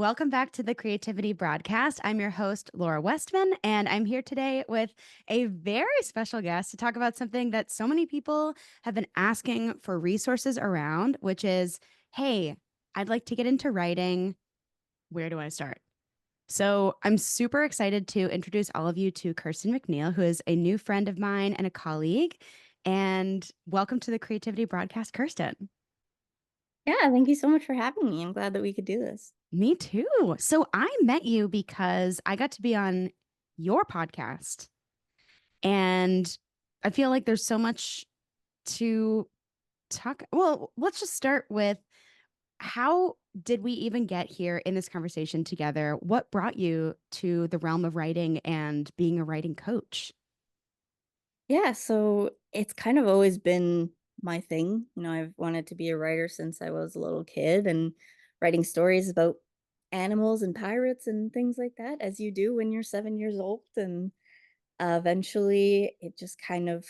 Welcome back to the Creativity Broadcast. I'm your host, Laura Westman, and I'm here today with a very special guest to talk about something that so many people have been asking for resources around, which is, hey, I'd like to get into writing. Where do I start? So I'm super excited to introduce all of you to Kirsten McNeill, who is a new friend of mine and a colleague. And welcome to the Creativity Broadcast, Kirsten. Yeah, thank you so much for having me. I'm glad that we could do this. Me too. So I met you because I got to be on your podcast. And I feel like there's so much to talk. Well, let's just start with how did we even get here in this conversation together? What brought you to the realm of writing and being a writing coach? Yeah, so it's kind of always been my thing. I've wanted to be a writer since I was a little kid and writing stories about animals and pirates and things like that, as you do when you're 7 years old. And eventually it just kind of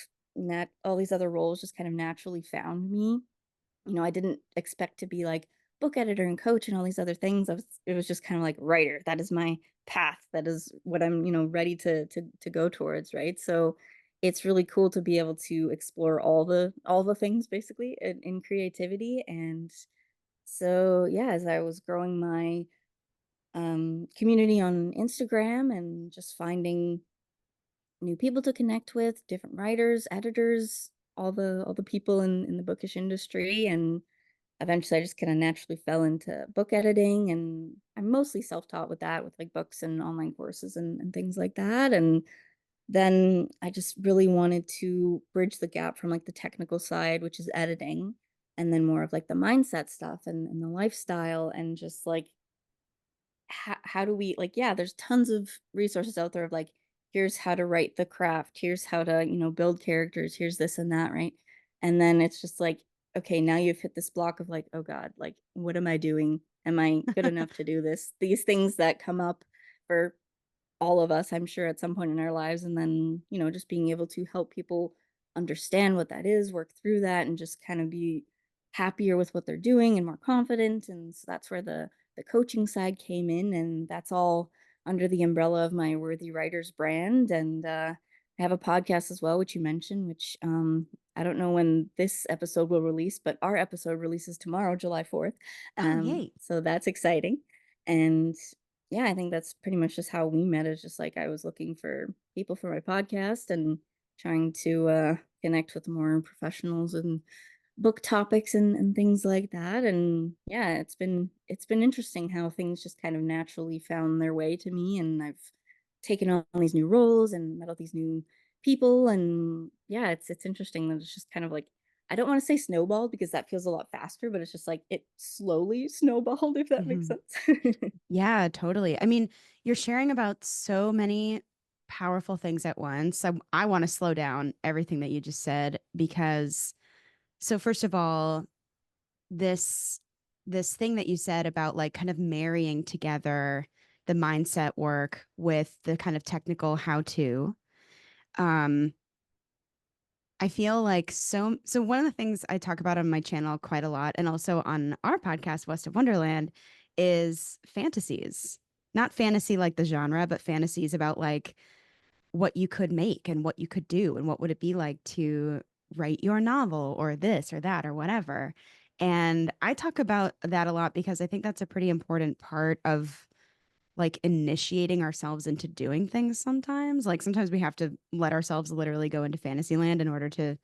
all these other roles just kind of naturally found me. I didn't expect to be like book editor and coach and all these other things. It was just kind of like writer. That is my path. That is what I'm, ready to go towards, right? So it's really cool to be able to explore all the things basically in creativity. And so yeah, as I was growing my community on Instagram and just finding new people to connect with, different writers, editors, all the people in the bookish industry, and eventually I just kind of naturally fell into book editing, and I'm mostly self-taught with that, with like books and online courses and things like that. And then I just really wanted to bridge the gap from like the technical side, which is editing, and then more of like the mindset stuff and the lifestyle, and just like how do we, like, yeah, there's tons of resources out there of like, here's how to write the craft, here's how to, build characters, here's this and that, right? And then it's just like, okay, now you've hit this block of like, oh God, like, what am I doing? Am I good enough to do this? These things that come up for all of us, I'm sure, at some point in our lives. And then, just being able to help people understand what that is, work through that, and just kind of be happier with what they're doing and more confident. And so that's where the coaching side came in, and that's all under the umbrella of my Worthy Writers brand. And I have a podcast as well, which you mentioned, which I don't know when this episode will release, but our episode releases tomorrow, July 4th. Oh, yay. So that's exciting. And yeah, I think that's pretty much just how we met. Is just like I was looking for people for my podcast and trying to connect with more professionals and book topics and things like that. And yeah, it's been interesting how things just kind of naturally found their way to me, and I've taken on these new roles and met all these new people. And yeah, it's interesting that it's just kind of like, I don't want to say snowballed because that feels a lot faster, but it's just like it slowly snowballed, if that makes Mhm. sense. Yeah, totally. I mean, you're sharing about so many powerful things at once. I want to slow down everything that you just said because, so first of all, this this thing that you said about like kind of marrying together the mindset work with the kind of technical how to. Um, I feel like so one of the things I talk about on my channel quite a lot and also on our podcast West of Wonderland is fantasies. Not fantasy like the genre, but fantasies about like what you could make and what you could do and what would it be like to write your novel or this or that or whatever. And I talk about that a lot because I think that's a pretty important part of like initiating ourselves into doing things sometimes. Like sometimes we have to let ourselves literally go into fantasy land in order to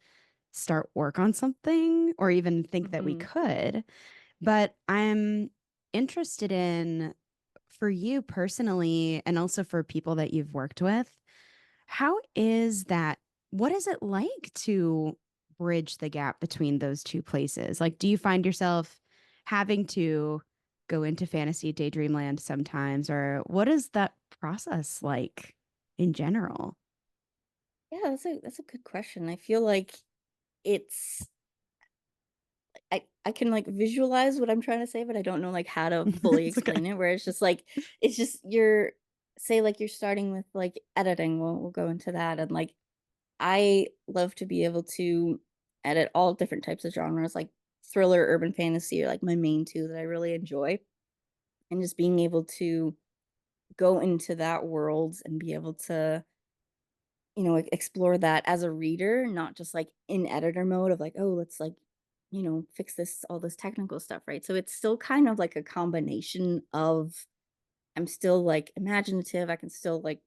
start work on something or even think that we Mhm. could. But I'm interested in, for you personally, and also for people that you've worked with, how is that? What is it like to bridge the gap between those two places? Like, do you find yourself having to go into fantasy daydream land sometimes, or what is that process like in general? Yeah, that's a good question. I feel like it's I can like visualize what I'm trying to say, but I don't know like how to fully It's okay. explain it. Where it's just like, it's just you're, say like you're starting with like editing. We'll go into that. And like I love to be able to edit all different types of genres, like thriller, urban fantasy are like my main two that I really enjoy. and just being able to go into that world and be able to, explore that as a reader, not just like in editor mode of like, oh, let's like, fix this, all this technical stuff, right? So it's still kind of like a combination of I'm still like imaginative. I can still like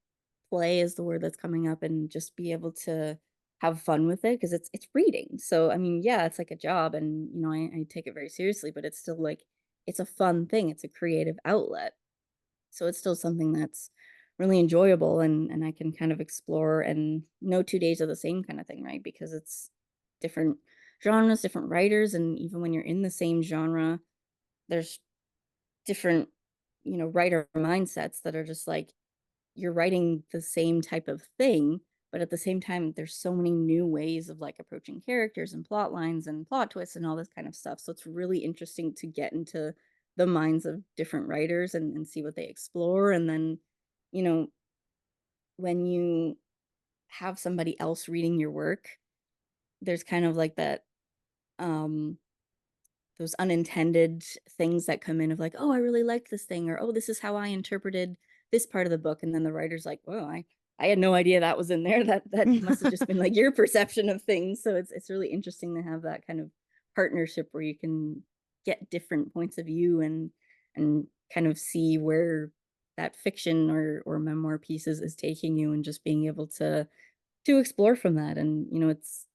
play is the word that's coming up and just be able to have fun with it because it's reading. So I mean, yeah, it's like a job and I take it very seriously, but it's still like it's a fun thing. It's a creative outlet. So it's still something that's really enjoyable and I can kind of explore and no 2 days are the same kind of thing, right? Because it's different genres, different writers, and even when you're in the same genre, there's different, writer mindsets that are just like you're writing the same type of thing, but at the same time, there's so many new ways of like approaching characters and plot lines and plot twists and all this kind of stuff. So it's really interesting to get into the minds of different writers and see what they explore. And then, you know, when you have somebody else reading your work, there's kind of like that um those unintended things that come in of like, "Oh, I really liked this thing," or, "Oh, this is how I interpreted this part of the book," and then the writer's like, "Whoa, I had no idea that was in there. That must have just been like your perception of things." So it's really interesting to have that kind of partnership where you can get different points of view and kind of see where that fiction or memoir pieces is taking you and just being able to explore from that. And it's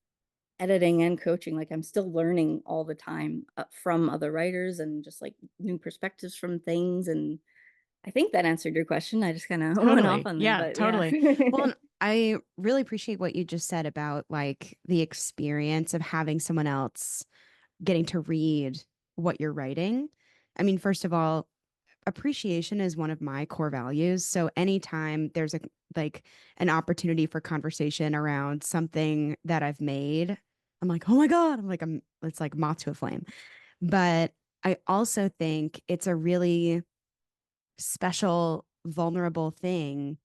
editing and coaching, like, I'm still learning all the time, from other writers and just, like, new perspectives from things, and I think that answered your question. I just kinda went off Totally. on there, Yeah, but yeah. totally. Well, and I really appreciate what you just said about like the experience of having someone else getting to read what you're writing. I mean, first of all, appreciation is one of my core values. So anytime there's a like an opportunity for conversation around something that I've made, I'm like, oh my God. I'm it's like moth to a flame. But I also think it's a really special, vulnerable thing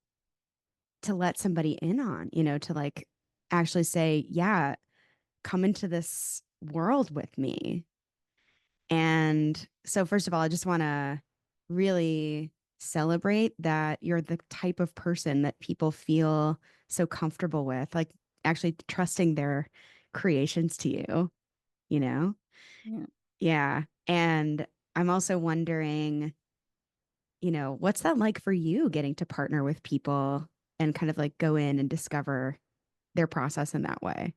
to let somebody in on, to like actually say, yeah, come into this world with me. And so, first of all, I just want to really celebrate that you're the type of person that people feel so comfortable with, like actually trusting their creations to you, you know? Yeah. Yeah. And I'm also wondering, what's that like for you getting to partner with people and kind of like go in and discover their process in that way?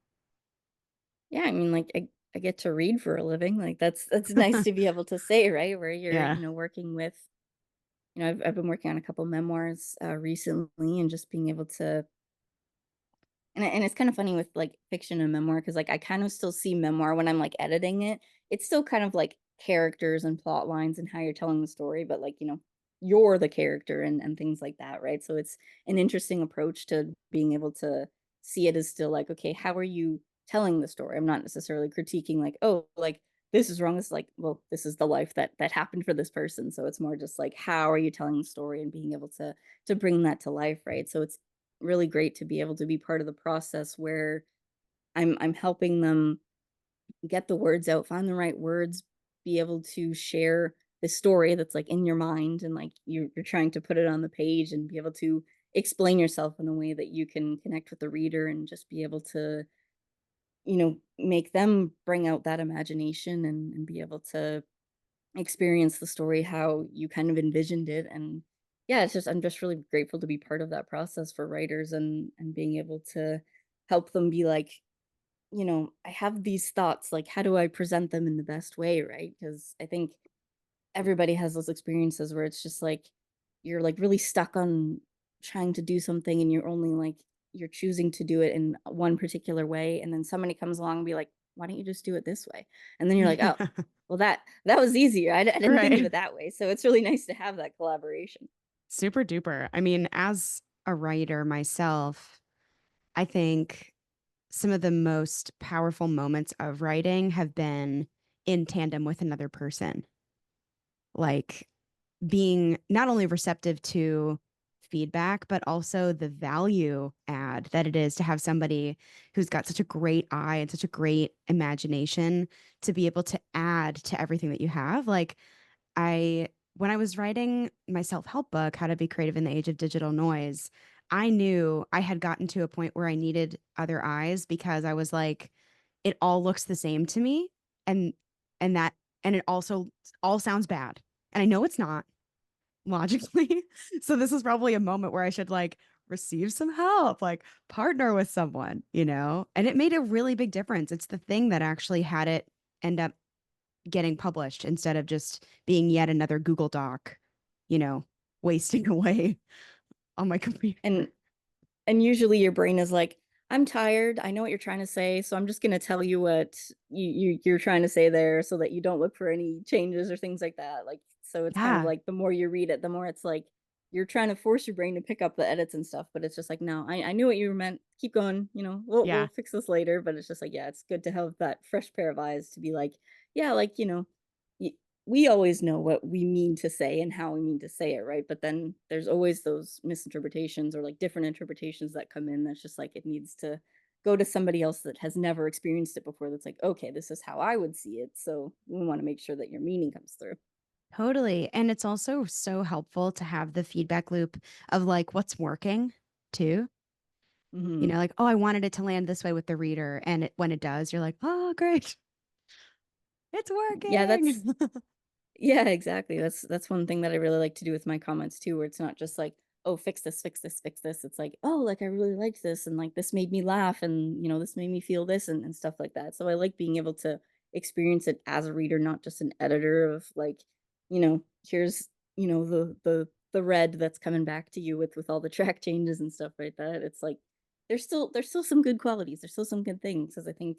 Yeah, I mean, like, I get to read for a living, like, that's nice to be able to say, right? Where you're, Yeah. working with I've been working on a couple memoirs, recently and just being able to and it's kind of funny with, like, fiction and memoir because like, I kind of still see memoir when I'm, like, editing it. It's still kind of like characters and plot lines and how you're telling the story, but, like, you're the character and things like that, right? So it's an interesting approach to being able to see it as still like, "Okay, how are you telling the story?" I'm not necessarily critiquing like, "Oh, like, this is wrong." It's like, "Well, this is the life that happened for this person." So it's more just like, how are you telling the story and being able to bring that to life, right? So it's really great to be able to be part of the process where I'm helping them get the words out, find the right words, be able to share the story that's like in your mind and like you're trying to put it on the page and be able to explain yourself in a way that you can connect with the reader and just be able to, make them bring out that imagination and be able to experience the story how you kind of envisioned it. And yeah, it's just I'm just really grateful to be part of that process for writers and being able to help them be like, I have these thoughts, like how do I present them in the best way, right? Because I think everybody has those experiences where it's just like you're like really stuck on trying to do something and you're only like you're choosing to do it in one particular way and then somebody comes along and be like, why don't you just do it this way? And then you're like, oh, Yeah. well that was easier. I didn't think of Right. it that way. So it's really nice to have that collaboration. Super duper. I mean, as a writer myself, I think some of the most powerful moments of writing have been in tandem with another person, like being not only receptive to feedback, but also the value add that it is to have somebody who's got such a great eye and such a great imagination to be able to add to everything that you have. Like, I when I was writing my self-help book, How to Be Creative in the Age of Digital Noise, I knew I had gotten to a point where I needed other eyes because I was like, it all looks the same to me. And that and it also all sounds bad. And I know it's not logically. So this is probably a moment where I should like receive some help, like partner with someone, you know? And it made a really big difference. It's the thing that actually had it end up getting published instead of just being yet another Google Doc, you know, wasting away on my computer. And And usually your brain is like, I'm tired. I know what you're trying to say, so I'm just going to tell you what you're trying to say there so that you don't look for any changes or things like that. Like, so it's kind of Yeah. like the more you read it, the more it's like you're trying to force your brain to pick up the edits and stuff. But it's just like, no, I knew what you meant. Keep going. We'll Yeah. fix this later. But it's just like, yeah, it's good to have that fresh pair of eyes to be like, yeah, like, we always know what we mean to say and how we mean to say it, right? But then there's always those misinterpretations or like different interpretations that come in that's just like it needs to go to somebody else that has never experienced it before that's like, okay, this is how I would see it. So we want to make sure that your meaning comes through. Totally. And it's also so helpful to have the feedback loop of like what's working too. You Hmm. know, like, oh, I wanted it to land this way with the reader. And when it does, you're like, oh, great. It's Yeah, that's working. Yeah, exactly. That's one thing that I really like to do with my comments too, where it's not just like, "Oh, fix this, fix this, fix this." It's like, "Oh, like I really liked this and like this made me laugh and this made me feel this and stuff like that." So I like being able to experience it as a reader, not just an editor of like, here's, the red that's coming back to you with all the track changes and stuff like that. It's like there's still some good qualities. There's still some good things as I think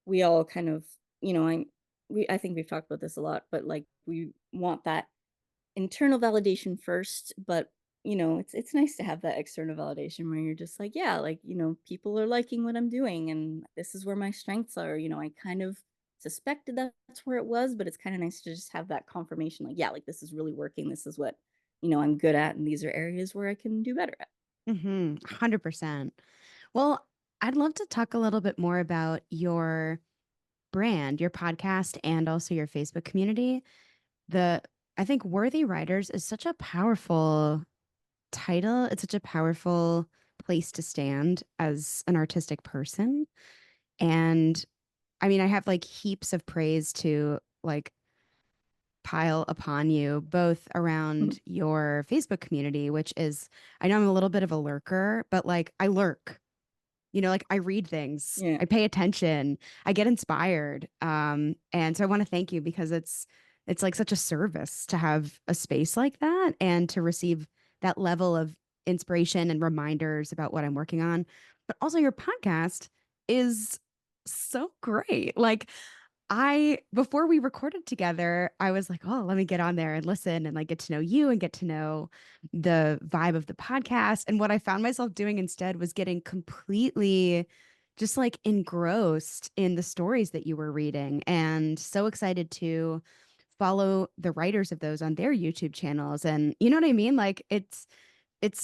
we all kind of, I think we've talked about this a lot, but like we want that internal validation first, but it's nice to have that external validation where you're just like, yeah, like, people are liking what I'm doing and this is where my strengths are. I kind of suspected that's where it was, but it's kind of nice to just have that confirmation like, yeah, like this is really working. This is what, I'm good at and these are areas where I can do better at. 100%. Well, I'd love to talk a little bit more about your brand, your podcast, and also your Facebook community. The I think Worthy Writers is such a powerful title. It's such a powerful place to stand as an artistic person. And I mean, I have like heaps of praise to like pile upon you, both around your Facebook community, which is, I know I'm a little bit of a lurker, but like I lurk. You know, like I read things, Yeah. I pay attention, I get inspired. And so I want to thank you because it's like such a service to have a space like that and to receive that level of inspiration and reminders about what I'm working on. But also your podcast is so great. Like before we recorded together, I was like, oh, let me get on there and listen and like get to know you and get to know the vibe of the podcast. And what I found myself doing instead was getting completely just like engrossed in the stories that you were reading and so excited to follow the writers of those on their YouTube channels. And you know what I mean? Like it's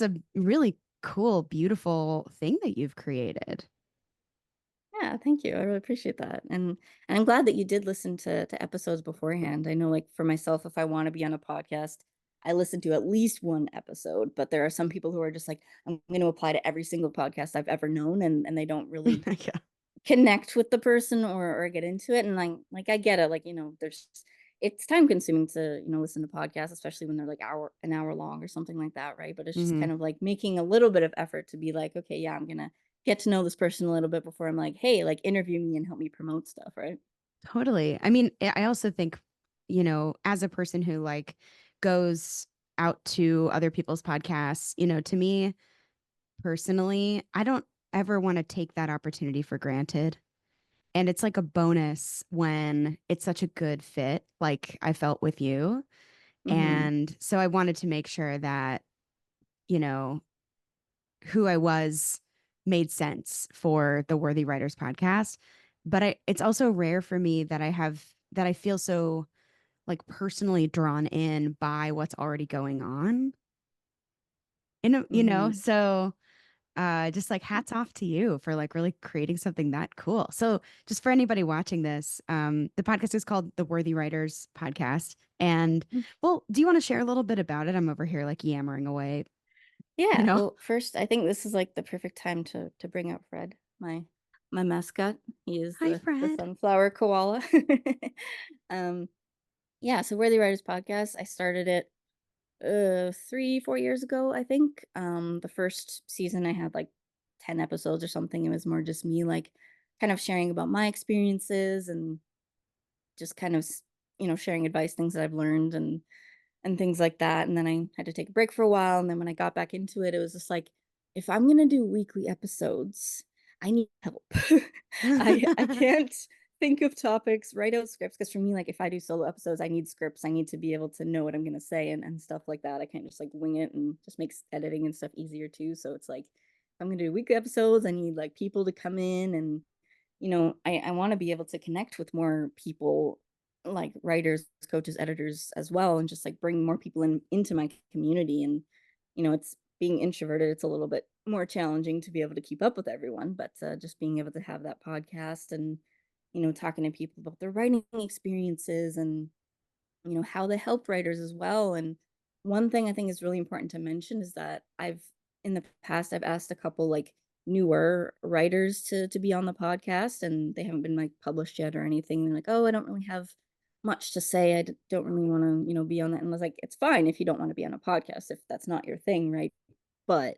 a really cool, beautiful thing that you've created. Yeah, thank you. I really appreciate that. And I'm glad that you did listen to episodes beforehand. I know like for myself, if I want to be on a podcast, I listen to at least one episode, but there are some people who are just like, I'm going to apply to every single podcast I've ever known and they don't really Yeah. connect with the person or get into it. And like I get it. Like, it's time consuming to, listen to podcasts, especially when they're like an hour long or something like that, right? But it's just Hmm. kind of like making a little bit of effort to be like, okay, yeah, I'm gonna get to know this person a little bit before I'm like, hey, like interview me and help me promote stuff, right? Totally. I mean, I also think, you know, as a person who like goes out to other people's podcasts, you know, to me personally, I don't ever want to take that opportunity for granted. And it's like a bonus when it's such a good fit, like I felt with you. Hmm. And so I wanted to make sure that, you know, who I was made sense for the Worthy Writers podcast. But it's also rare for me that I feel so like personally drawn in by what's already going on. You know, Hmm. so just like hats off to you for like really creating something that cool. So just for anybody watching this, the podcast is called the Worthy Writers Podcast. And Mm. well, do you want to share a little bit about it? I'm over here like yammering away, you Yeah, know? well, first, I think this is like the perfect time to bring up Fred, my mascot. He is Hi, the Fred. sunflower koala. um, yeah, so Worthy Writers Podcast, I started it 3, 4 years ago, I think. The first season I had like 10 episodes or something. It was more just me like kind of sharing about my experiences and just kind of sharing advice, things that I've learned and things like that. And then I had to take a break for a while. And then when I got back into it, it was just like, if I'm gonna do weekly episodes, I need help. I can't think of topics, write out scripts. Because for me, like if I do solo episodes, I need scripts. I need to be able to know what I'm gonna say and stuff like that. I can't just like wing it, and just makes editing and stuff easier too. So it's like if I'm gonna do weekly episodes, I need like people to come in and I want to be able to connect with more people, like writers, coaches, editors as well, and just like bring more people into my community. And it's being introverted, it's a little bit more challenging to be able to keep up with everyone, but just being able to have that podcast and talking to people about their writing experiences and how they help writers as well. And one thing I think is really important to mention is that in the past I've asked a couple like newer writers to be on the podcast, and they haven't been like published yet or anything. They're like, "Oh, I don't really have much to say. Don't really want to, be on that." And I was like, "It's fine if you don't want to be on a podcast if that's not your thing, right?" But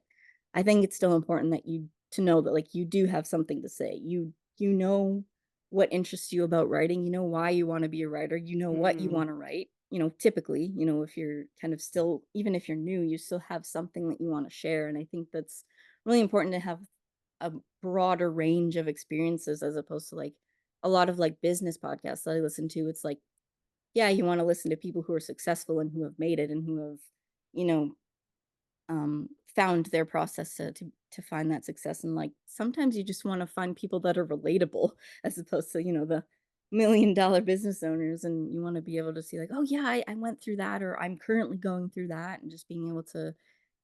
I think it's still important that you to know that like you do have something to say. You know what interests you about writing, you know why you want to be a writer, you know what you Mm. want to write. Typically, if you're kind of still, even if you're new, you still have something that you want to share. And I think that's really important to have a broader range of experiences as opposed to like a lot of like business podcasts that I listen to. It's like, yeah, you want to listen to people who are successful and who have made it and who have, you know, found their process to find that success. And like sometimes you just want to find people that are relatable as opposed to the $1 million business owners, and you want to be able to see like, oh yeah, I went through that, or I'm currently going through that, and just being able to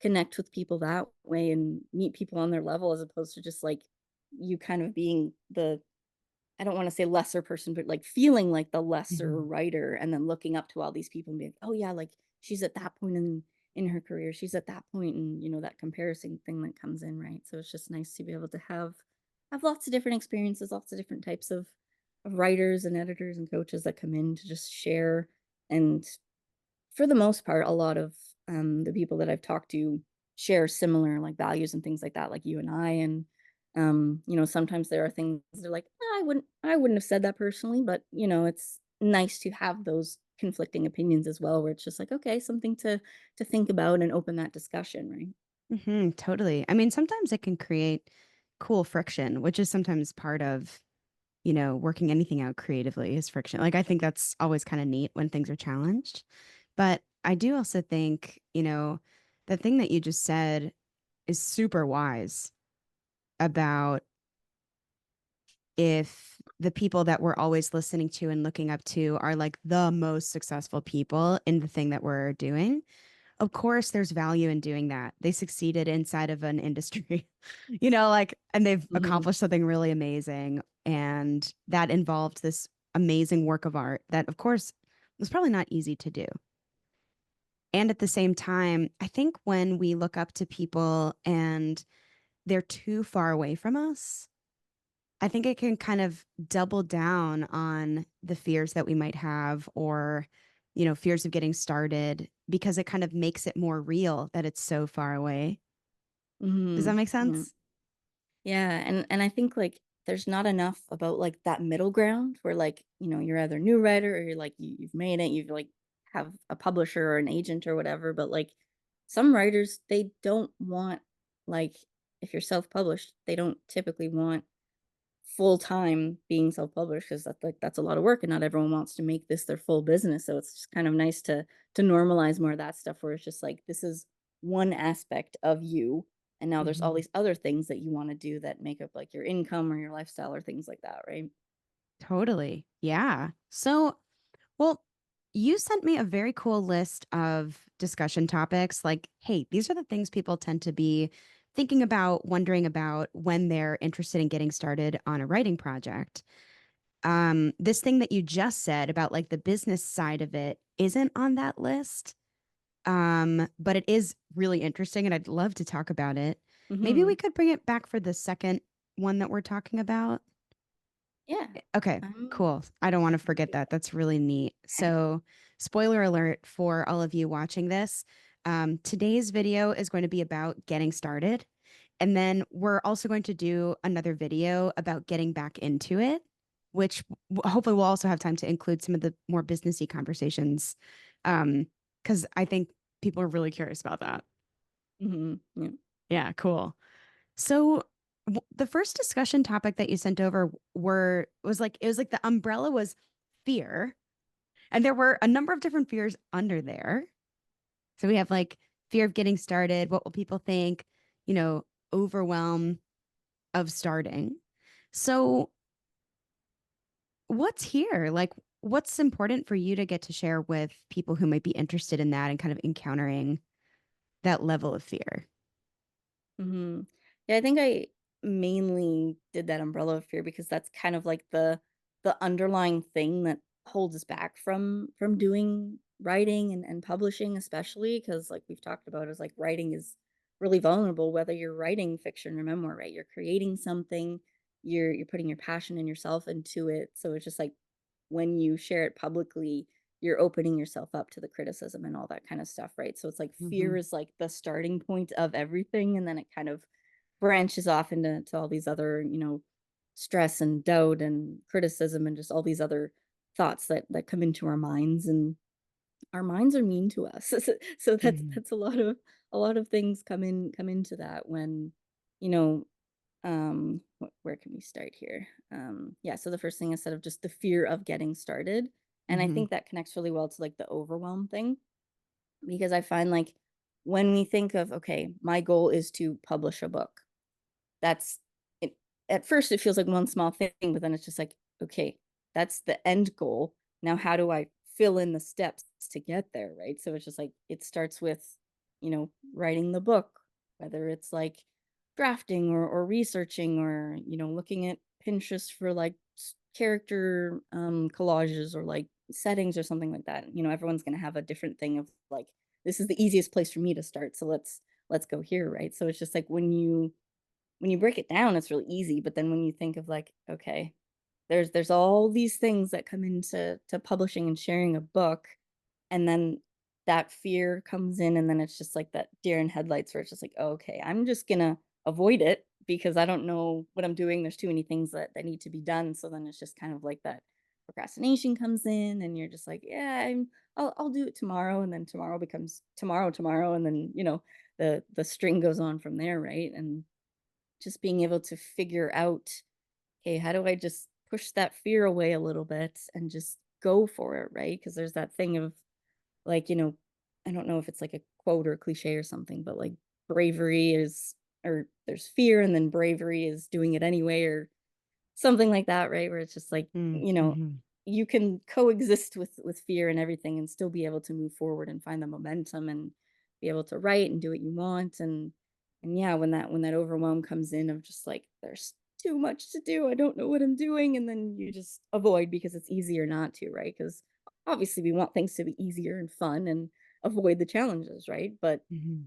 connect with people that way and meet people on their level as opposed to just like you kind of being the, I don't want to say lesser person, but like feeling like the lesser Mhm. writer and then looking up to all these people and being, oh yeah, like she's at that point in her career. She's at that point, and that comparison thing that comes in, right? So it's just nice to be able to have lots of different experiences, lots of different types of writers and editors and coaches that come in to just share. And for the most part, a lot of the people that I've talked to share similar like values and things like that, like you and I. And sometimes there are things they're like, "Ah, I wouldn't have said that personally," but it's nice to have those conflicting opinions as well, where it's just like, okay, something to think about and open that discussion, right? Totally. I mean, sometimes it can create cool friction, which is sometimes part of, working anything out creatively is friction. Like, I think that's always kind of neat when things are challenged. But I do also think, the thing that you just said is super wise about if the people that we're always listening to and looking up to are like the most successful people in the thing that we're doing. Of course, there's value in doing that. They succeeded inside of an industry, like, and they've Hmm. accomplished something really amazing. And that involved this amazing work of art that, of course, was probably not easy to do. And at the same time, I think when we look up to people and they're too far away from us, I think it can kind of double down on the fears that we might have or, fears of getting started because it kind of makes it more real that it's so far away. Does that Hmm. make Yeah. sense? Yeah, and I think like there's not enough about like that middle ground where like, you're either a new writer or you're like you've made it, you've like have a publisher or an agent or whatever, but like some writers they don't want like if you're self-published, they don't typically want full time being self-published because that's a lot of work and not everyone wants to make this their full business. So it's just kind of nice to normalize more of that stuff where it's just like this is one aspect of you, and now there's all Mhm. these other things that you want to do that make up like your income or your lifestyle or things like that, right? Totally. Yeah. So, well, you sent me a very cool list of discussion topics. Like, hey, these are the things people tend to be thinking about, wondering about when they're interested in getting started on a writing project. This thing that you just said about like the business side of it isn't on that list. But it is really interesting and I'd love to talk about it. Maybe we Mhm. could bring it back for the second one that we're talking about. Yeah. Okay, I'm cool. I don't want to happy to forget do that. that. That's really neat. So, spoiler alert for all of you watching this. Today's video is going to be about getting started. And then we're also going to do another video about getting back into it, which hopefully we'll also have time to include some of the more businessy conversations. Because I think people are really curious about that. Mhm. Yeah. Yeah, cool. So the first discussion topic that you sent over were was like it was like the umbrella was fear, and there were a number of different fears under there. So we have like fear of getting started, what will people think, you know, overwhelm of starting. So what's here? Like what's important for you to get to share with people who might be interested in that and kind of encountering that level of fear? Mhm. Yeah, I think I mainly did that umbrella of fear because that's kind of like the underlying thing that holds us back from doing writing and publishing, especially because like we've talked about is like writing is really vulnerable, whether you're writing fiction or memoir, right? You're creating something, you're putting your passion and yourself into it. So it's just like when you share it publicly, you're opening yourself up to the criticism and all that kind of stuff, right? So it's like Mm-hmm. fear is like the starting point of everything, and then it kind of branches off into all these other, stress and doubt and criticism and just all these other thoughts that come into our minds, and our minds are mean to us. So Mm-hmm. that's a lot of things come into that when, you know, where can we start here? Yeah, so the first thing instead of just the fear of getting started, and I Mm-hmm. think that connects really well to like the overwhelm thing because I find like when we think of okay, my goal is to publish a book, that's it, at first it feels like one small thing, but then it's just like okay, that's the end goal. Now how do I fill in the steps to get there, right? So it's just like it starts with writing the book, whether it's like drafting or researching or looking at Pinterest for like character collages or like settings or something like that. Everyone's going to have a different thing of like this is the easiest place for me to start, so let's go here, right? So it's just like when you break it down, it's really easy, but then when you think of like, okay, there's all these things that come into publishing and sharing a book, and then that fear comes in, and then it's just like that deer in headlights where it's just like, oh, okay, I'm just gonna avoid it because I don't know what I'm doing. There's too many things that need to be done. So then it's just kind of like that procrastination comes in, and you're just like, yeah, I'll do it tomorrow, and then tomorrow becomes tomorrow, and then the string goes on from there, right? And just being able to figure out, "Hey, how do I just push that fear away a little bit and just go for it?" Right? Because there's that thing of, like, I don't know if it's like a quote or a cliche or something, but, like, bravery is or there's fear and then bravery is doing it anyway or something like that, right? Where it's just like, Mm-hmm. you can coexist with fear and everything and still be able to move forward and find the momentum and be able to write and do what you want, and yeah, when that overwhelm comes in of just like there's too much to do, I don't know what I'm doing, and then you just avoid because it's easier not to, right? Because obviously we want things to be easier and fun and avoid the challenges, right? But Mm-hmm.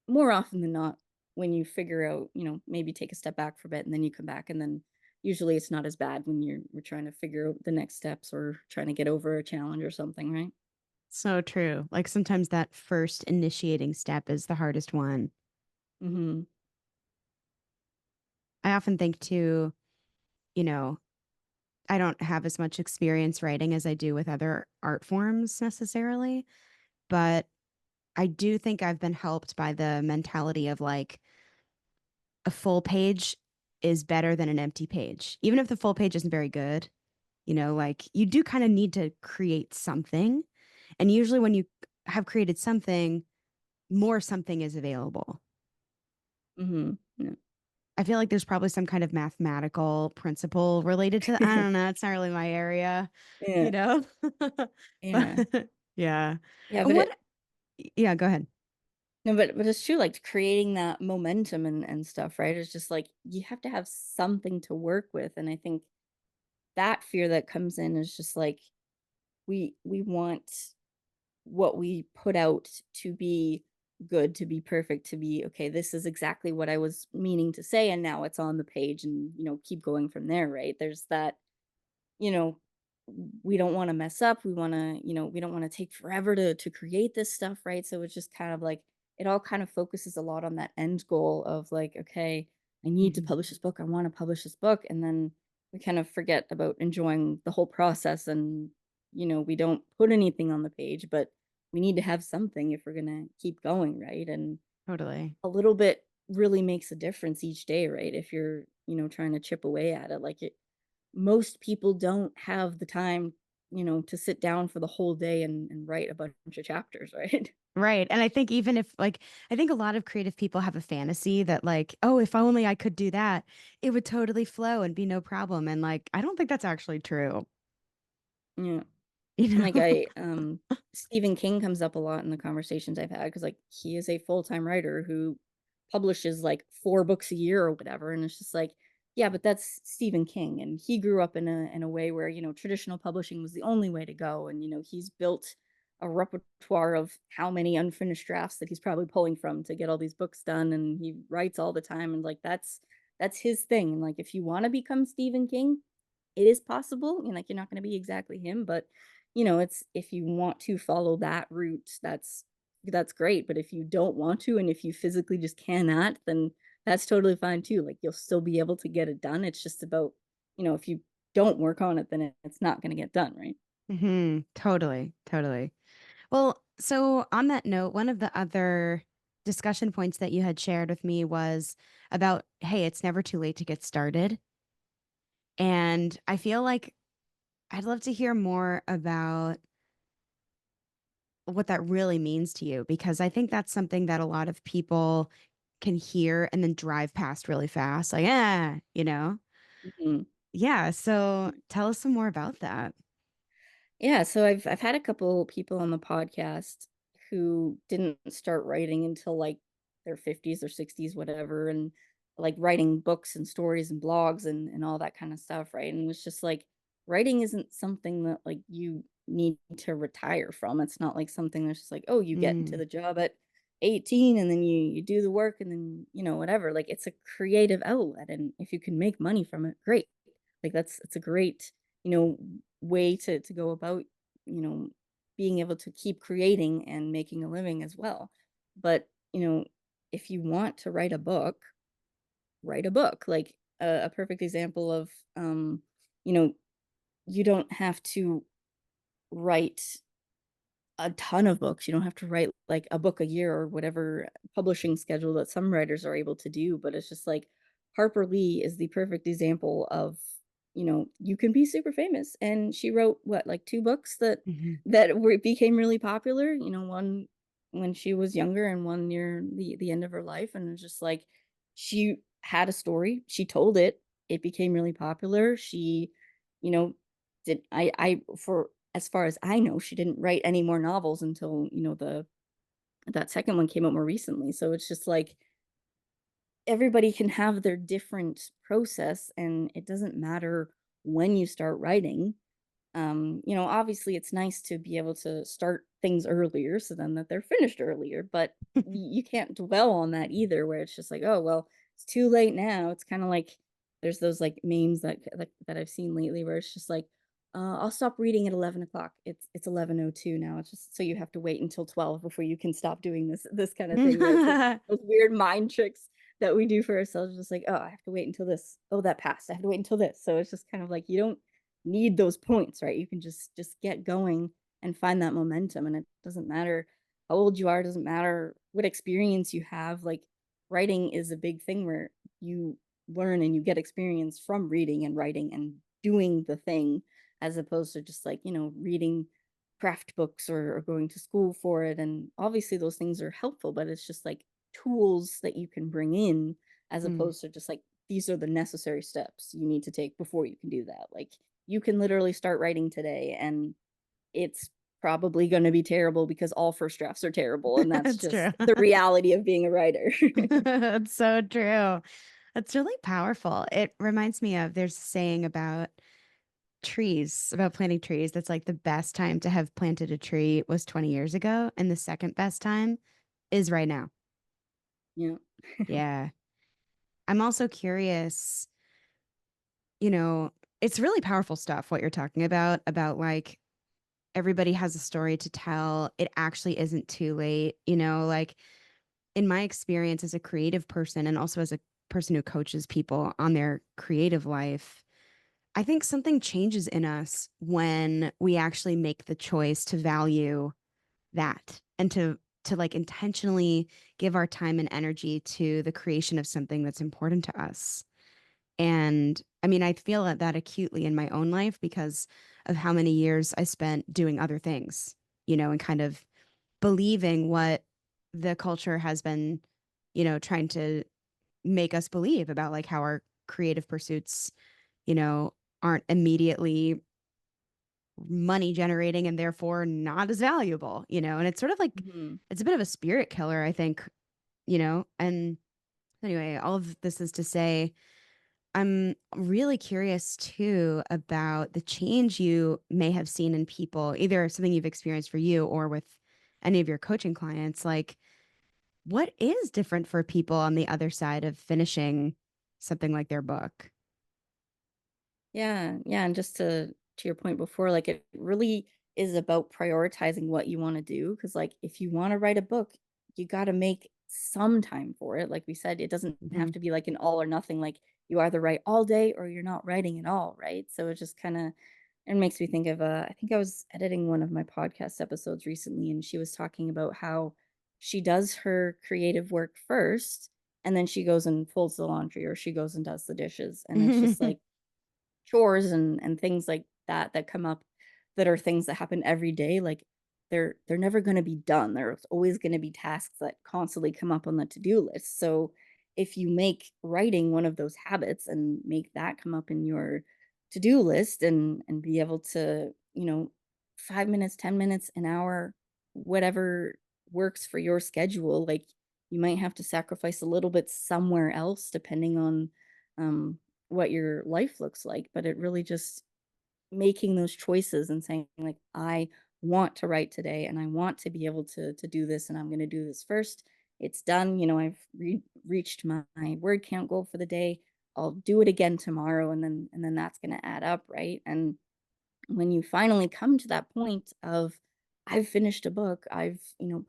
more often than not, when you figure out, maybe take a step back for a bit and then you come back, and then usually it's not as bad when we're trying to figure out the next steps or trying to get over a challenge or something, right? So true. Like sometimes that first initiating step is the hardest one. Mhm. I often think too, you know, I don't have as much experience writing as I do with other art forms necessarily, but I do think I've been helped by the mentality of like a full page is better than an empty page. Even if the full page isn't very good, like you do kind of need to create something. And usually when you have created something, more something is available. Mhm. Yeah. I feel like there's probably some kind of mathematical principle related to that. I don't know. It's not really my area, you Yeah. know? Yeah. But yeah. Yeah, And but what, yeah, go ahead. No, but it's true, like, creating that momentum and stuff, right? It's just, like, you have to have something to work with, and I think that fear that comes in is just, like, we want what we put out to be good, to be perfect, to be, "Okay, this is exactly what I was meaning to say, and now it's on the page," and, keep going from there, right? There's that, you know, we don't wanna mess up, we don't wanna take forever to create this stuff, right? So it's just kind of like it all kind of focuses a lot on that end goal of like, "Okay, I need to Mhm. publish this book, I wanna publish this book," and then we kind of forget about enjoying the whole process and, we don't put anything on the page, but we need to have something if we're gonna keep going, right? And Totally. a little bit really makes a difference each day, right? If you're, trying to chip away at it, like, most people don't have the time, to sit down for the whole day and write a bunch of chapters, right? Right, and I think even if, like, I think a lot of creative people have a fantasy that, like, "Oh, if only I could do that, it would totally flow and be no problem," and, like, I don't think that's actually true, Yeah. you And, like, know? Stephen King comes up a lot in the conversations I've had because, like, he is a full-time writer who publishes, like, 4 books a year or whatever, and it's just like, yeah, but that's Stephen King, and he grew up in a way where, traditional publishing was the only way to go, and, he's built a repertoire of how many unfinished drafts that he's probably pulling from to get all these books done, and he writes all the time, and, like, that's his thing, and, like, if you wanna become Stephen King, it is possible, like, you're not gonna be exactly him, but, it's if you want to follow that route, that's great, but if you don't want to, and if you physically just cannot, then that's totally fine too, like, you'll still be able to get it done, it's just about, if you don't work on it, then it's not gonna get done, right? Mhm, totally, totally. Well, so on that note, one of the other discussion points that you had shared with me was about, "Hey, it's never too late to get started," and I feel like I'd love to hear more about what that really means to you, because I think that's something that a lot of people can hear and then drive past really fast, like, "Ah," you know? Mhm. Yeah, so tell us some more about that. Yeah, so I've had a couple people on the podcast who didn't start writing until like their 50s or 60s, whatever, and like writing books and stories and blogs and all that kind of stuff, right? And it's just like writing isn't something that like you need to retire from. It's not like something that's just like, oh, you get into Mm, the job at 18 and then you do the work and then, whatever. Like it's a creative outlet. And if you can make money from it, great. Like that's it's a great, you know, way to go about, you know, being able to keep creating and making a living as well. But, if you want to write a book. Like a perfect example of, you know, you don't have to write a ton of books. You don't have to write like a book a year or whatever publishing schedule that some writers are able to do, but it's just like Harper Lee is the perfect example of, you can be super famous. And she wrote what, like 2 books that mhm. became really popular, one when she was younger and one near the end of her life. And it's just like she had a story, she told it, it became really popular. She, you know, did I for as far as I know, she didn't write any more novels until, the that second one came out more recently. So it's just like everybody can have their different process and it doesn't matter when you start writing. Obviously it's nice to be able to start things earlier so then that they're finished earlier, but you can't dwell on that either where it's just like, oh, well, it's too late now. It's kind of like there's those like memes that I've seen lately where it's just like, I'll stop reading at 11 o'clock. It's 11:02 now. It's just so you have to wait until 12 before you can stop doing this kind of thing, right? So it's those weird mind tricks that we do for ourselves, just like, oh, I have to wait until this. Oh, that passed. I have to wait until this. So it's just kind of like you don't need those points, right? You can just get going and find that momentum, and it doesn't matter how old you are, it doesn't matter what experience you have. Like writing is a big thing where you learn and you get experience from reading and writing and doing the thing as opposed to just like, reading craft books or going to school for it. And obviously those things are helpful, but it's just like tools that you can bring in as Mm, opposed to just like these are the necessary steps you need to take before you can do that. Like you can literally start writing today and it's probably gonna be terrible because all first drafts are terrible, and that's It's just true. the reality of being a writer. It's so true. It's really powerful. It reminds me of there's a saying about trees, about planting trees. That's like the best time to have planted a tree was 20 years ago, and the second best time is right now. Yeah. Yeah. I'm also curious, you know, it's really powerful stuff what you're talking about like everybody has a story to tell. It actually isn't too late, like in my experience as a creative person and also as a person who coaches people on their creative life, I think something changes in us when we actually make the choice to value that and to like intentionally give our time and energy to the creation of something that's important to us. And I mean, I feel that acutely in my own life because of how many years I spent doing other things, and kind of believing what the culture has been, trying to make us believe about like how our creative pursuits, you know, aren't immediately money generating and therefore not as valuable, and it's sort of like Mhm. it's a bit of a spirit killer, I think, and anyway, all of this is to say I'm really curious too about the change you may have seen in people, either something you've experienced for you or with any of your coaching clients. Like, what is different for people on the other side of finishing something like their book? Yeah, yeah, and just to your point before, like, it really is about prioritizing what you wanna do. Because like, if you wanna write a book, you gotta make some time for it, like we said, it doesn't have Hmm. to be like an all or nothing, like, you either write all day or you're not writing at all, right? So it just kinda it makes me think of, I think I was editing one of my podcast episodes recently, and she was talking about how she does her creative work first, and then she goes and folds the laundry, or she goes and does the dishes, and it's just like chores and things like that that come up that are things that happen every day, like, they're never gonna be done. There's always gonna be tasks that constantly come up on the to-do list. So, if you make writing one of those habits and make that come up in your to-do list and be able to, 5 minutes, 10 minutes, an hour, whatever works for your schedule, like, you might have to sacrifice a little bit somewhere else depending on, um, what your life looks like, but it really just making those choices and saying like, I want to write today and I want to be able to do this and I'm going to do this first. It's done. I've reached my word count goal for the day. I'll do it again tomorrow, and then that's going to add up, right? And when you finally come to that point of I've finished a book, I've,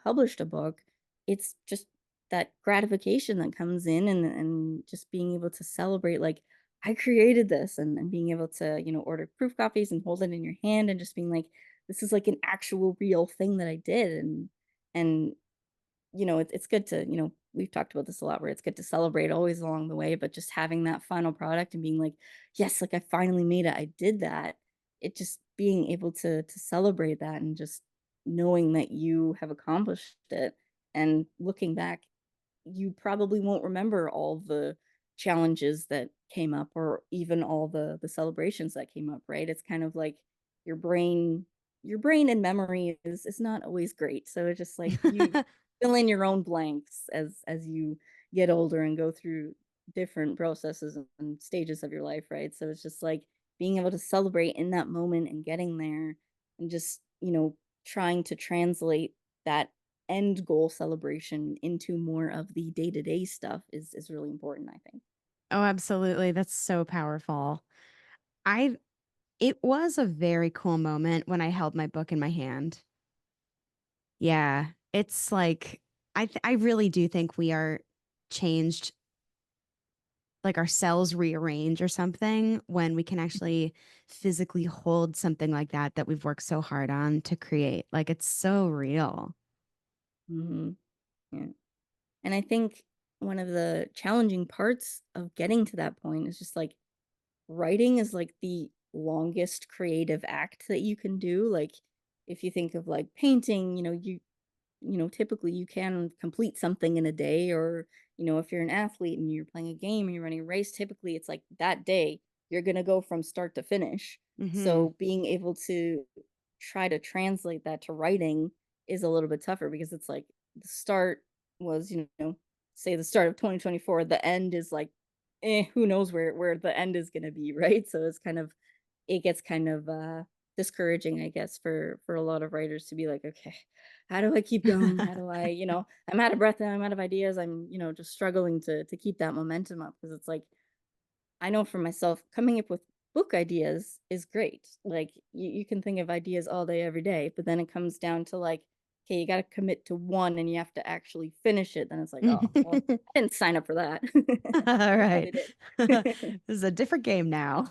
published a book, it's just that gratification that comes in, and just being able to celebrate like I created this, and being able to, order proof copies and hold it in your hand and just being like, this is like an actual real thing that I did. And it's good to, we've talked about this a lot where it's good to celebrate always along the way, but just having that final product and being like, yes, like I finally made it. I did that. It just being able to celebrate that and just knowing that you have accomplished it, and looking back, you probably won't remember all the challenges that came up or even all the celebrations that came up, right? It's kind of like your brain your brain and memory is not always great. So it's just like you fill in your own blanks as you get older and go through different processes and stages of your life, right? So it's just like being able to celebrate in that moment and getting there, and just, trying to translate that end goal celebration into more of the day-to-day stuff is really important, I think. Oh, absolutely. That's so powerful. I It was a very cool moment when I held my book in my hand. Yeah, it's like I really do think we are changed, like our cells rearrange or something when we can actually physically hold something like that we've worked so hard on to create. Like it's so real. Mhm. Yeah. And I think one of the challenging parts of getting to that point is just like writing is like the longest creative act that you can do. Like, if you think of like painting, typically you can complete something in a day, or, if you're an athlete and you're playing a game and you're running a race, typically it's like that day you're going to go from start to finish. Hmm. So being able to try to translate that to writing is a little bit tougher because it's like the start was, say the start of 2024, the end is like, who knows where the end is going to be, right? So it's kind of it gets kind of discouraging, I guess, for a lot of writers to be like, okay, how do I keep going? How do I, I'm out of breath and I'm out of ideas. I'm, just struggling to keep that momentum up because it's like I know for myself, coming up with book ideas is great. Like you can think of ideas all day, every day, but then it comes down to like, okay, you got to commit to one and you have to actually finish it. Then it's like, oh, well, I didn't sign up for that. All I right. kind of This did. is a different game now.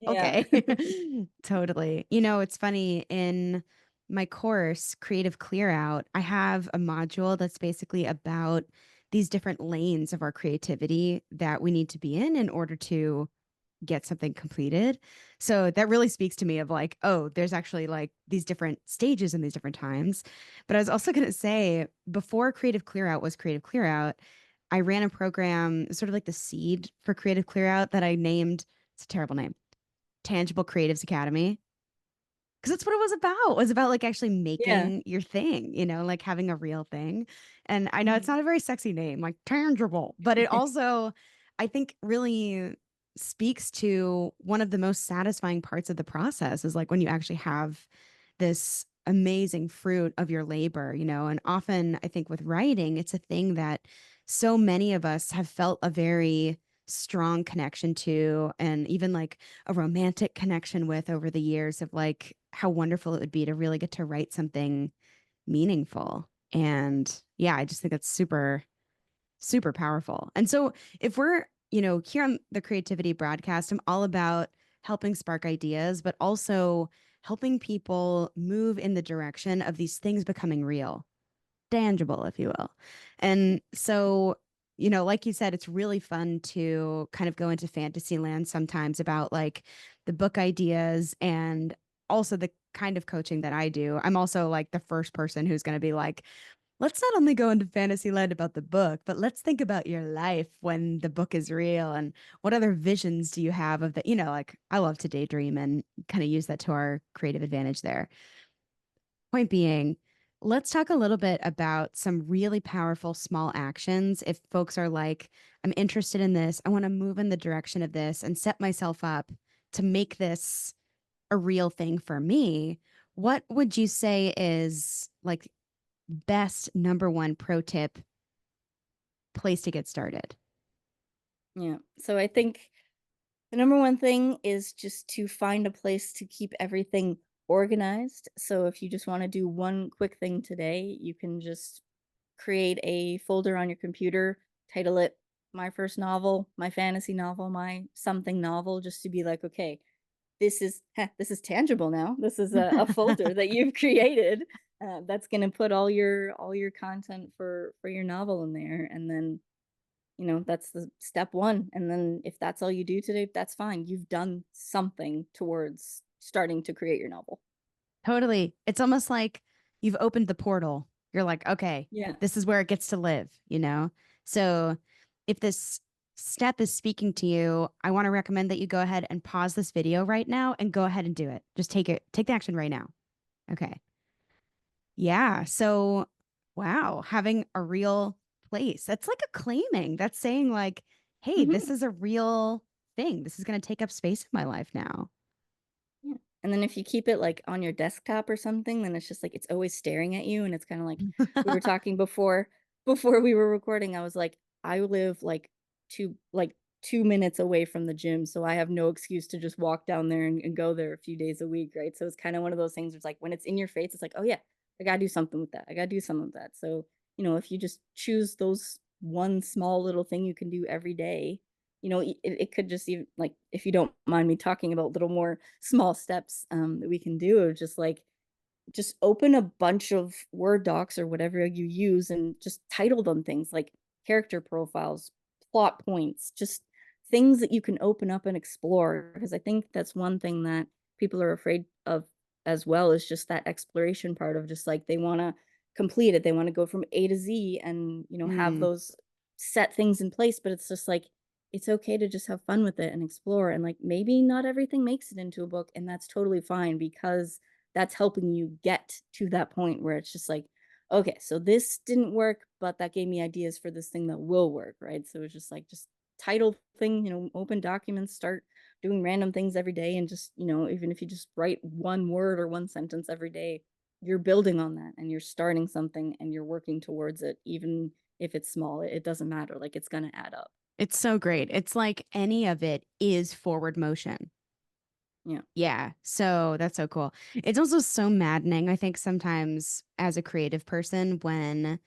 Yeah. Okay. Totally. It's funny in my course, Creative Clear Out, I have a module that's basically about these different lanes of our creativity that we need to be in order to get something completed. So that really speaks to me of like, oh, there's actually like these different stages in these different times. But I was also going to say before Creative Clear Out was Creative Clear Out, I ran a program, sort of like the seed for Creative Clear Out that I named, it's a terrible name, Tangible Creatives Academy. Because that's what it was about. It was about like actually Yeah. making your thing, like having a real thing. And I know it's Mhm. not a very sexy name, like tangible, but it also, I think, really speaks to one of the most satisfying parts of the process is like when you actually have this amazing fruit of your labor, and often I think with writing, it's a thing that so many of us have felt a very strong connection to, and even like a romantic connection with over the years of like how wonderful it would be to really get to write something meaningful. And yeah, I just think that's super, super powerful. And so if we're, here on the Creativity Broadcast, I'm all about helping spark ideas, but also helping people move in the direction of these things becoming real, tangible, if you will. And so, like you said, it's really fun to kind of go into fantasy land sometimes about like the book ideas and also the kind of coaching that I do. I'm also like the first person who's going to be like, let's not only go into fantasy land about the book, but let's think about your life when the book is real and what other visions do you have of the, like I love to daydream and kind of use that to our creative advantage there. Point being, let's talk a little bit about some really powerful small actions. If folks are like, I'm interested in this, I want to move in the direction of this and set myself up to make this a real thing for me, what would you say is like best number one pro tip place to get started? Yeah. So I think the number one thing is just to find a place to keep everything organized. So if you just want to do one quick thing today, you can just create a folder on your computer, title it my first novel, my fantasy novel, my something novel, just to be like, okay, this is tangible now. This is a folder that you've created. That's gonna put all your content for your novel in there, and then that's the step one. And then if that's all you do today, that's fine. You've done something towards starting to create your novel. Totally. It's almost like you've opened the portal. You're like, okay, Yeah. this is where it gets to live? So if this step is speaking to you, I want to recommend that you go ahead and pause this video right now and go ahead and do it. Just take the action right now. Okay. Yeah. So, wow, having a real place. That's like a claiming. That's saying, like, hey, this Mhm. is a real thing. This is going to take up space in my life now. Yeah. And then if you keep it like on your desktop or something, then it's just like it's always staring at you. And it's kind of like we were talking before we were recording. I was like, I live like 2 minutes away from the gym. So I have no excuse to just walk down there and go there a few days a week. Right. So it's kind of one of those things where it's like when it's in your face, it's like, oh yeah, I gotta do something with that. I gotta do something with that. So, if you just choose those one small little thing you can do every day, it could just even like if you don't mind me talking about little more small steps that we can do of just like just open a bunch of Word docs or whatever you use and just title them things like character profiles, plot points, just things that you can open up and explore. Because I think that's one thing that people are afraid of as well is just that exploration part of just like they want to complete it. They want to go from A to Z and, have Mm, those set things in place. But it's just like, it's okay to just have fun with it and explore. And like maybe not everything makes it into a book, and that's totally fine because that's helping you get to that point where it's just like, okay, so this didn't work, but that gave me ideas for this thing that will work, right? So it's just like, just title thing, open documents, start doing random things every day. And just, even if you just write one word or one sentence every day, you're building on that and you're starting something and you're working towards it. Even if it's small, it doesn't matter. Like, it's going to add up. It's so great. It's like any of it is forward motion. Yeah. Yeah. So that's so cool. It's also so maddening, I think, sometimes as a creative person when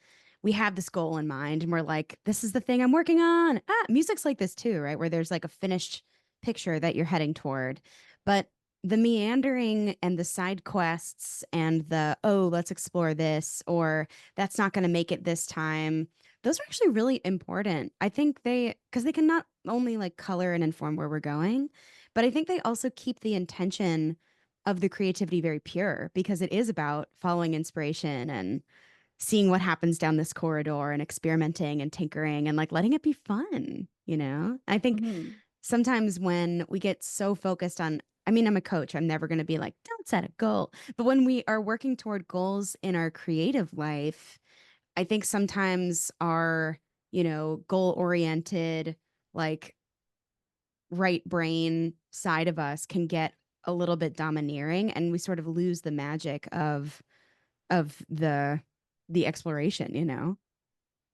we have this goal in mind and we're like, this is the thing I'm working on. Music's like this too, right? Where there's like a finished picture that you're heading toward. But the meandering and the side quests and the, oh, let's explore this, or that's not going to make it this time. Those are actually really important. I think because they can not only like color and inform where we're going, but I think they also keep the intention of the creativity very pure because it is about following inspiration and seeing what happens down this corridor and experimenting and tinkering and like letting it be fun, you know? I think Hmm. sometimes when we get so focused on, I mean, I'm a coach, I'm never going to be like, don't set a goal. But when we are working toward goals in our creative life, I think sometimes our, goal oriented, like right brain side of us can get a little bit domineering and we sort of lose the magic of the exploration, you know?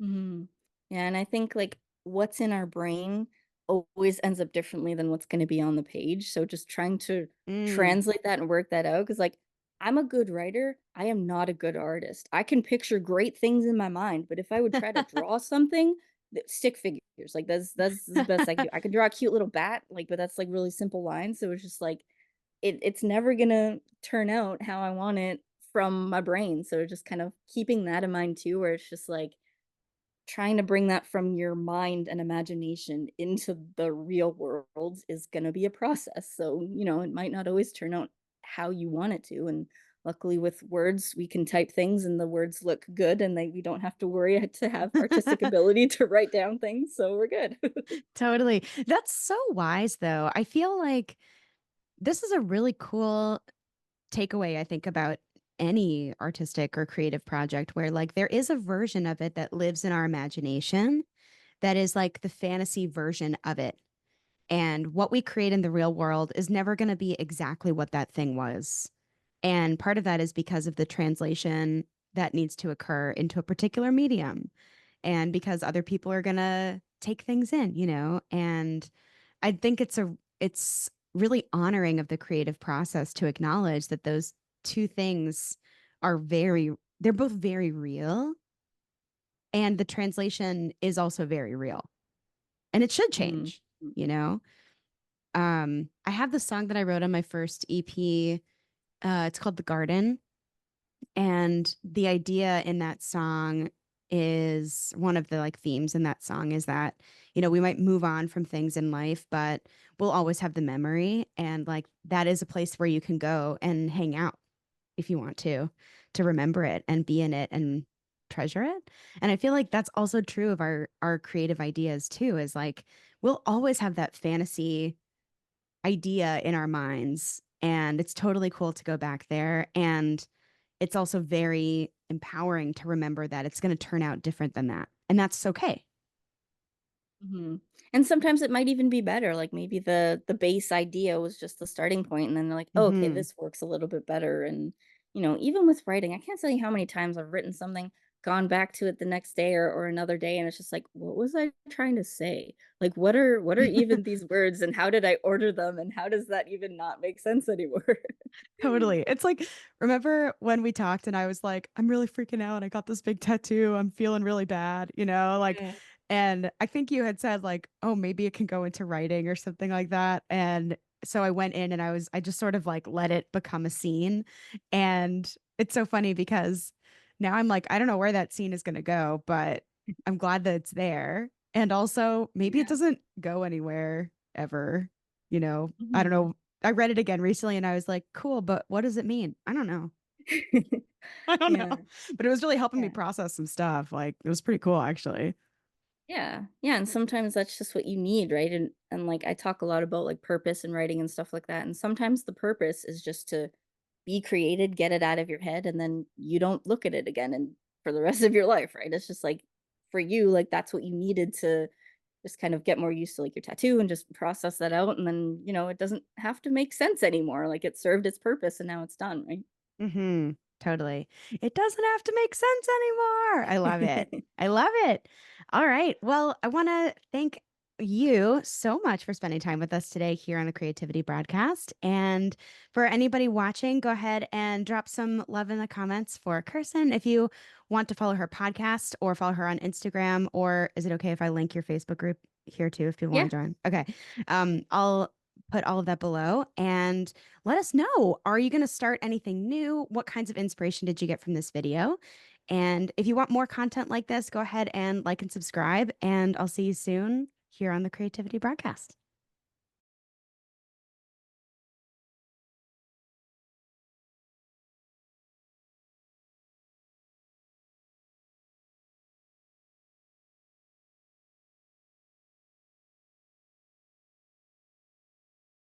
Mhm. Yeah, and I think, like, what's in our brain always ends up differently than what's gonna be on the page, so just trying to Mm. translate that and work that out. Because, like, I'm a good writer, I am not a good artist. I can picture great things in my mind, but if I would try to draw something, stick figures, like, that's the best I can do. I can draw a cute little bat, like, but that's, like, really simple lines, so it's just like, it's never gonna turn out how I want it from my brain, so just kind of keeping that in mind too, where it's just like, trying to bring that from your mind and imagination into the real world is gonna be a process. So, it might not always turn out how you want it to. And luckily with words, we can type things and the words look good and we don't have to worry to have artistic ability to write down things. So we're good. Totally. That's so wise, though. I feel like this is a really cool takeaway, I think, about any artistic or creative project where, like, there is a version of it that lives in our imagination that is like the fantasy version of it. And what we create in the real world is never going to be exactly what that thing was. And part of that is because of the translation that needs to occur into a particular medium and because other people are going to take things in, And I think it's really honoring of the creative process to acknowledge that those two things they're both very real and the translation is also very real. And it should Mhm. change, you know? I have the song that I wrote on my first EP. It's called The Garden. And the idea in that song is one of the like themes in that song is that, we might move on from things in life, but we'll always have the memory. And like that is a place where you can go and hang out if you want to remember it and be in it and treasure it. And I feel like that's also true of our creative ideas too, is like we'll always have that fantasy idea in our minds. And it's totally cool to go back there. And it's also very empowering to remember that it's going to turn out different than that. And that's okay. Mhm. And sometimes it might even be better, like, maybe the base idea was just the starting point, and then they're like, "Oh, okay, Hmm. this works a little bit better," and, even with writing, I can't tell you how many times I've written something, gone back to it the next day or another day, and it's just like, "What was I trying to say? Like, what are even these words, and how did I order them, and how does that even not make sense anymore?" Totally. It's like, remember when we talked and I was like, I'm really freaking out. I got this big tattoo. I'm feeling really bad, like, Yeah. and I think you had said, like, oh, maybe it can go into writing or something like that. And so I went in and I just sort of like let it become a scene. And it's so funny because now I'm like, I don't know where that scene is going to go, but I'm glad that it's there. And also, maybe it Yeah. doesn't go anywhere ever, I don't Mhm. know. I read it again recently and I was like, cool, but what does it mean? I don't know. I don't know. Yeah. But it was really helping me Yeah. process some stuff. Like it was pretty cool actually. Yeah. Yeah, and sometimes that's just what you need, right? And like I talk a lot about like purpose and writing and stuff like that. And sometimes the purpose is just to be created, get it out of your head, and then you don't look at it again and for the rest of your life, right? It's just like for you, like that's what you needed to just kind of get more used to like your tattoo and just process that out. And then, it doesn't have to make sense anymore. Like it served its purpose and now it's done, Mm-hmm. Totally. It doesn't have to make sense anymore. I love it. right? I love it. All right. Well, I want to thank you so much for spending time with us today here on the Creativity Broadcast. And for anybody watching, go ahead and drop some love in the comments for Kirsten. If you want to follow her podcast or follow her on Instagram, or is it okay if I link your Facebook group here too if people Yeah. want to join? Okay. I'll put all of that below and let us know. Are you going to start anything new? What kinds of inspiration did you get from this video? And if you want more content like this, go ahead and like and subscribe. And I'll see you soon here on the Creativity Broadcast.